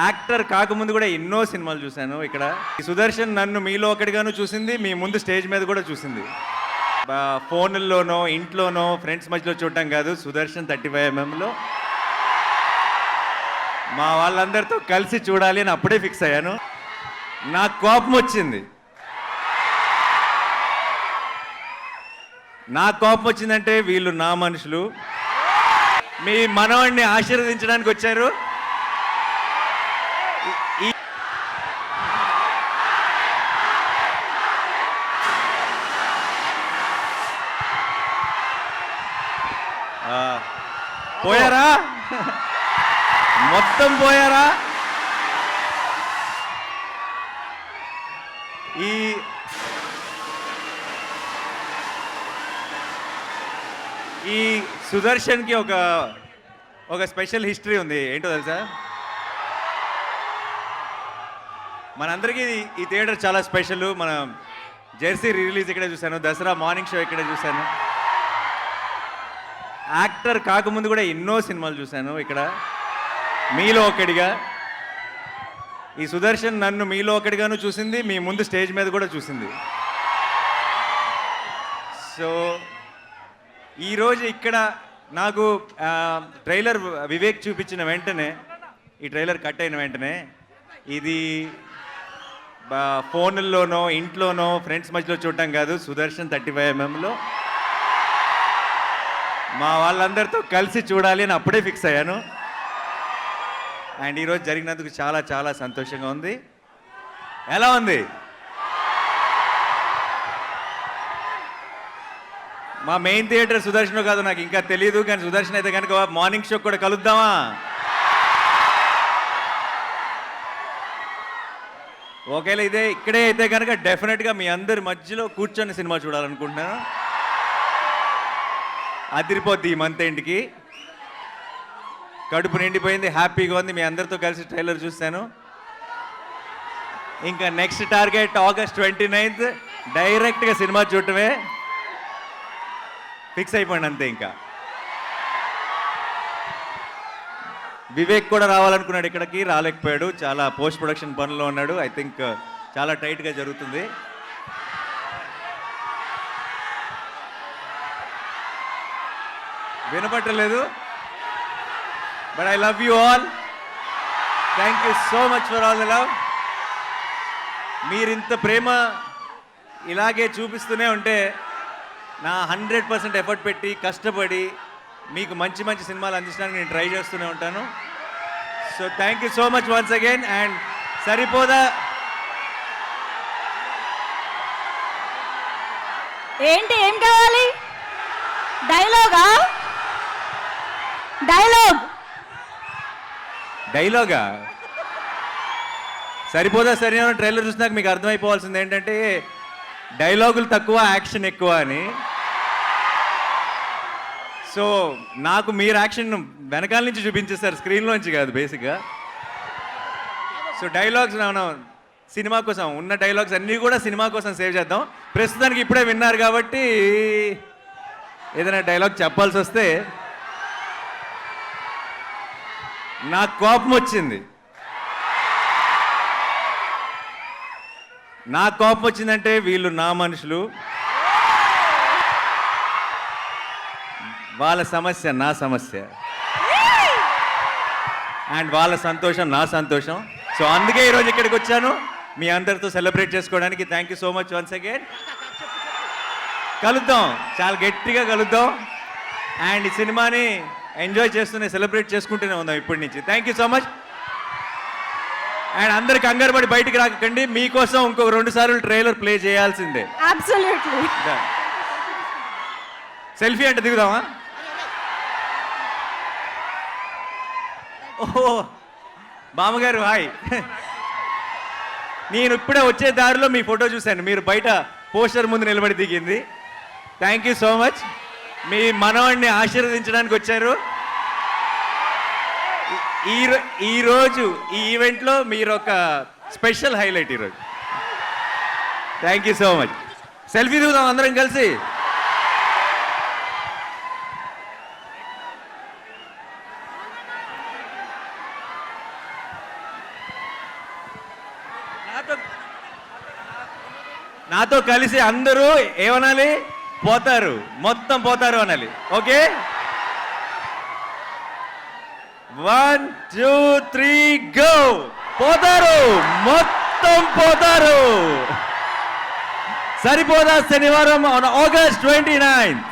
Actor కాకముందు కూడా ఎన్నో సినిమాలు చూశాను. ఇక్కడ ఈ సుదర్శన్ నన్ను మీలో ఒకటిగాను చూసింది, మీ ముందు స్టేజ్ మీద కూడా చూసింది. ఫోన్లోనో ఇంట్లోనో ఫ్రెండ్స్ మధ్యలో చూడటం కాదు, సుదర్శన్ 35mm మా వాళ్ళందరితో కలిసి చూడాలి అని అప్పుడే ఫిక్స్ అయ్యాను. నాకు కోపం వచ్చింది. నాకు కోపం వచ్చిందంటే వీళ్ళు నా మనుషులు, మీ మనవాడిని ఆశీర్వదించడానికి వచ్చారు. పోయారా? మొత్తం పోయారా? ఈ సుదర్శన్కి ఒక స్పెషల్ హిస్టరీ ఉంది. ఏంటో తెలుసా? మనందరికీ ఈ థియేటర్ చాలా స్పెషల్. మన జెర్సీ రిలీజ్ ఇక్కడే చూశాను, దసరా మార్నింగ్ షో ఇక్కడే చూశాను. యాక్టర్ కాకముందు కూడా ఎన్నో సినిమాలు చూశాను. ఇక్కడ మీలో ఒకటిగా ఈ సుదర్శన్ నన్ను మీలో ఒకటిగాను చూసింది, మీ ముందు స్టేజ్ మీద కూడా చూసింది. సో ఈరోజు ఇక్కడ నాకు ట్రైలర్ వివేక్ చూపించిన వెంటనే, ఈ ట్రైలర్ కట్ అయిన వెంటనే, ఇది ఫోన్లోనో ఇంట్లోనో ఫ్రెండ్స్ మధ్యలో చూడటం కాదు, సుదర్శన్ 35mm మా వాళ్ళందరితో కలిసి చూడాలి అని అప్పుడే ఫిక్స్ అయ్యాను. అండ్ ఈరోజు జరిగినందుకు చాలా చాలా సంతోషంగా ఉంది. ఎలా ఉంది? మా మెయిన్ థియేటర్ సుదర్శన్ కాదు నాకు ఇంకా తెలియదు, కానీ సుదర్శన్ అయితే కనుక మార్నింగ్ షో కూడా కలుద్దామా? ఒకవేళ ఇక్కడే అయితే కనుక డెఫినెట్గా మీ అందరి మధ్యలో కూర్చొని సినిమా చూడాలనుకుంటున్నాను. అదిరిపోద్ది ఈ మంత్ ఎండ్కి. కడుపు నిండిపోయింది, హ్యాపీగా ఉంది. మీ అందరితో కలిసి ట్రైలర్ చూశాను. ఇంకా నెక్స్ట్ టార్గెట్ August 29th డైరెక్ట్గా సినిమా చూడటమే. ఫిక్స్ అయిపోయింది అంతే. ఇంకా వివేక్ కూడా రావాలనుకున్నాడు, ఇక్కడికి రాలేకపోయాడు, చాలా పోస్ట్ ప్రొడక్షన్ పనుల్లో ఉన్నాడు. ఐ థింక్ చాలా టైట్గా జరుగుతుంది. వినపట్టలేదు, but I love you all. Thank you so much for all the love. మీరింత ప్రేమ ఇలాగే చూపిస్తూనే ఉంటే నా 100% ఎఫర్ట్ పెట్టి కష్టపడి మీకు మంచి మంచి సినిమాలు అందించడానికి నేను ట్రై చేస్తూనే ఉంటాను. So thank you so much once again. And సరిపోదా? ఏంటి, ఏం కావాలి? డైలాగా? డైలాగా సరిపోదా? సరే, ట్రైలర్ చూసినాక మీకు అర్థమైపోవాల్సింది ఏంటంటే డైలాగులు తక్కువ, యాక్షన్ ఎక్కువ అని. సో నాకు మీరు యాక్షన్ వెనకాల నుంచి చూపించేస్తారు, స్క్రీన్లోంచి కాదు బేసిక్గా. సో డైలాగ్స్ మనం సినిమా కోసం ఉన్న డైలాగ్స్ అన్నీ కూడా సినిమా కోసం సేవ్ చేద్దాం. ప్రస్తుతానికి ఇప్పుడే విన్నారు కాబట్టి ఏదైనా డైలాగ్ చెప్పాల్సి వస్తే నాకు కోపం వచ్చింది. నాకు కోపం వచ్చిందంటే వీళ్ళు నా మనుషులు, వాళ్ళ సమస్య నా సమస్య, అండ్ వాళ్ళ సంతోషం నా సంతోషం. సో అందుకే ఈరోజు ఇక్కడికి వచ్చాను, మీ అందరితో సెలబ్రేట్ చేసుకోవడానికి. Thank you so much once again. కలుద్దాం, చాలా గట్టిగా కలుద్దాం. అండ్ ఈ సినిమాని ఎంజాయ్ చేస్తూనే సెలబ్రేట్ చేసుకుంటూనే ఉందాం ఇప్పటి నుంచి. Thank you so much. And అందరికి కంగారు పడి బయటికి రాకండి, మీకోసం ఇంకొక 2 సార్లు ట్రైలర్ ప్లే చేయాల్సిందే. అబ్సల్యూట్లీ. సెల్ఫీ అంటే దిగుదామా? ఓహో బామ్మగారు హాయ్. నేను ఇప్పుడే వచ్చే దారిలో మీ ఫోటో చూశాను, మీరు బయట పోస్టర్ ముందు నిలబడి దిగింది. Thank you so much. మీ మనవాడిని ఆశీర్వదించడానికి వచ్చారు. ఈరోజు ఈ ఈవెంట్లో మీరు ఒక స్పెషల్ హైలైట్ ఈరోజు. Thank you so much. Selfie దిగుదాం అందరం కలిసి. నాతో కలిసి అందరూ ఏమనాలి? పోతారు, మొత్తం పోతారు అనాలి. Okay, 1 2 3 go. పోతారు, మొత్తం పోతారు. సరిపోదా శనివారం ఆన్ August 29th.